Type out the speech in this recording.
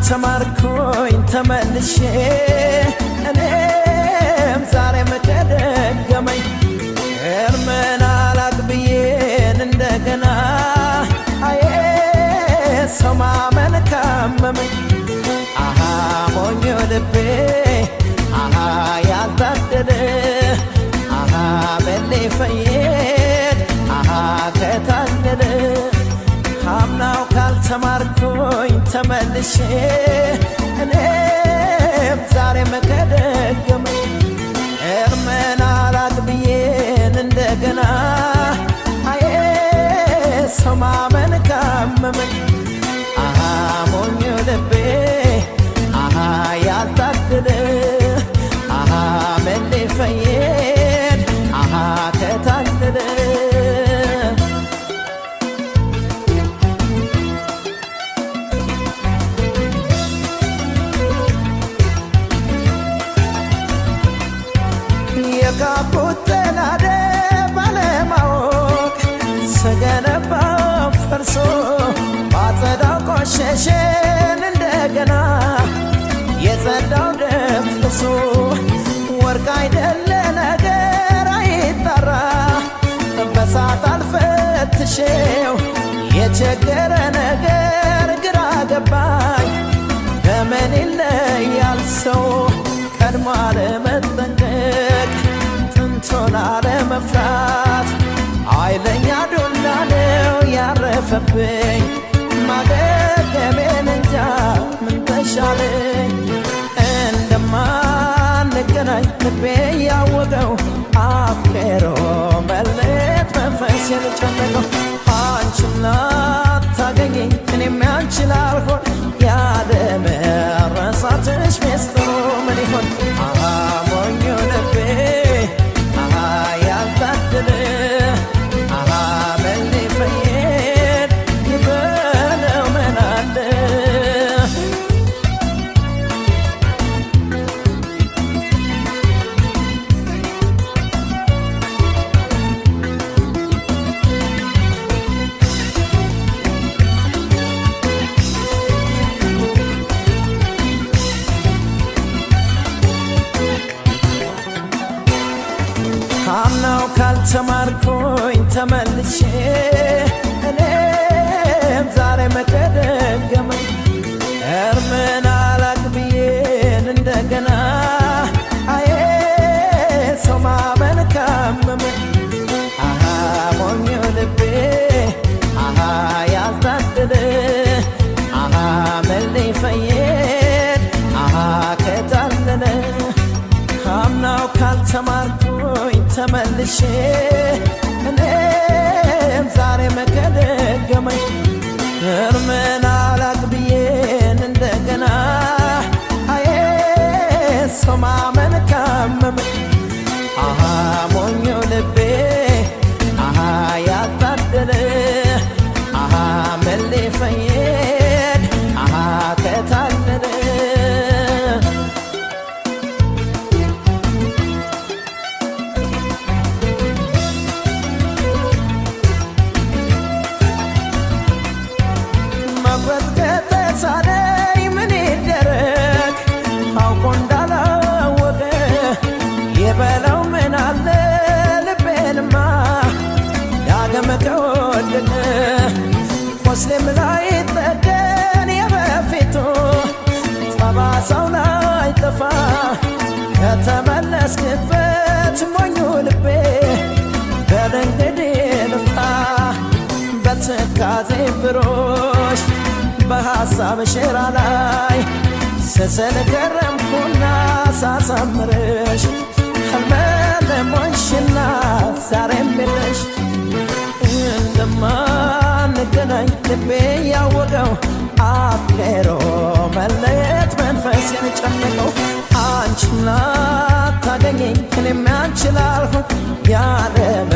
ካልተማርኩኝ ተመልሼ እኔም ዛሬም ተደገመኝ እርምን አላቅብዬን እንደገና አዬ ሰው ማመን ካመመኝ አሃ ሞኞ ልቤ አሃ ያልታደለ አሃ በሌ ፈየድ አሃ ከታደለ አምናው ካልተማርኩኝ ተመልሼ እኔም ዛሬም ከደገመኝ እርምን አላቅብዬን እንደገና አዬ ሰው ማመን ካመመኝ አሃ ሞኞ ልቤ አሃ ያልታደለ አሃ መሌ ፈየድ አሃ ከታደለ የጋቡት ተናደ ባለማወቅ ስገነባው ፈርሶ ባጸዳው ቆሸሸን እንደገና የጸዳው ደፍርሶ ወርቅ አይደለ ነገር አይጠራ በሳት አልፈትሼው የቸገረ ነገር ግራ ገባኝ በምን ይለያል ሰው ቀድሞ አለመጠንቀቅ ጥንቶን አለመፍራት ኃይለኛ ዱላ ነው ያረፈብኝ ማገገሜን እንጃ ምን ተሻለኝ እንደማንገናኝ ልቤ ያወቀው አፍቅሮ መለየት መንፈሴን ጨነቀው አንቺም ላታገኘኝ እኔም ያንቺን ላልሆን ያለመረሳትሽ ሚስጥሩ ምን ይሆን አሃ ሞኞ ልቤ አሃ ያልታደለ አሃ መሌ ፈየድ ይበለው ምን አለ አምናው ካልተማርኩኝ ተመልሼ እኔም ዛሬም ከደገመኝ እርምን አላቅብዬን እንደገና አዬ ሰው ማመን ካመመኝ አሃ ሞኞ ልቤ አሃ ያልታደለ አሃ መሌ ፈየድ አሃ ከታለለ አምናው ካልተማርኩኝ ተመልሼ እኔም ዛሬም ከደገመኝ እርምን አላቅብዬን እንደገና አዬ ሰው ማመን ካመመኝ አሃ ሞኞ ልቤ አሃ ያልታደለ አሃ መሌ ፈየድ አሃ ከታለለ ሳደይ ምን ይደረግ አውቆ እንዳላወቀ የበለው ምን አለ ልቤንማ ዳግም ከወደቀ ቆስሌም ላይ ጠገን የበፊቱ ጠባሳው ላይ ጠፋ ከተመለስክበት ሞኙ ልቤ በለንገዴ ልፍታ በትካዜ ብሮሽ በሐሳብ ሸራ ላይ ስስል ገረምኩና ሳሳምርሽ ሕልመለሞንሽና ዛሬም የለሽ እንደማንገናኝ ልቤ ያወቀው አፍቅሮ መለየት መንፈሴን ጨነቀው አንቺም ላታገኘኝ እኔም ያንቺ ላልሆን ያለመ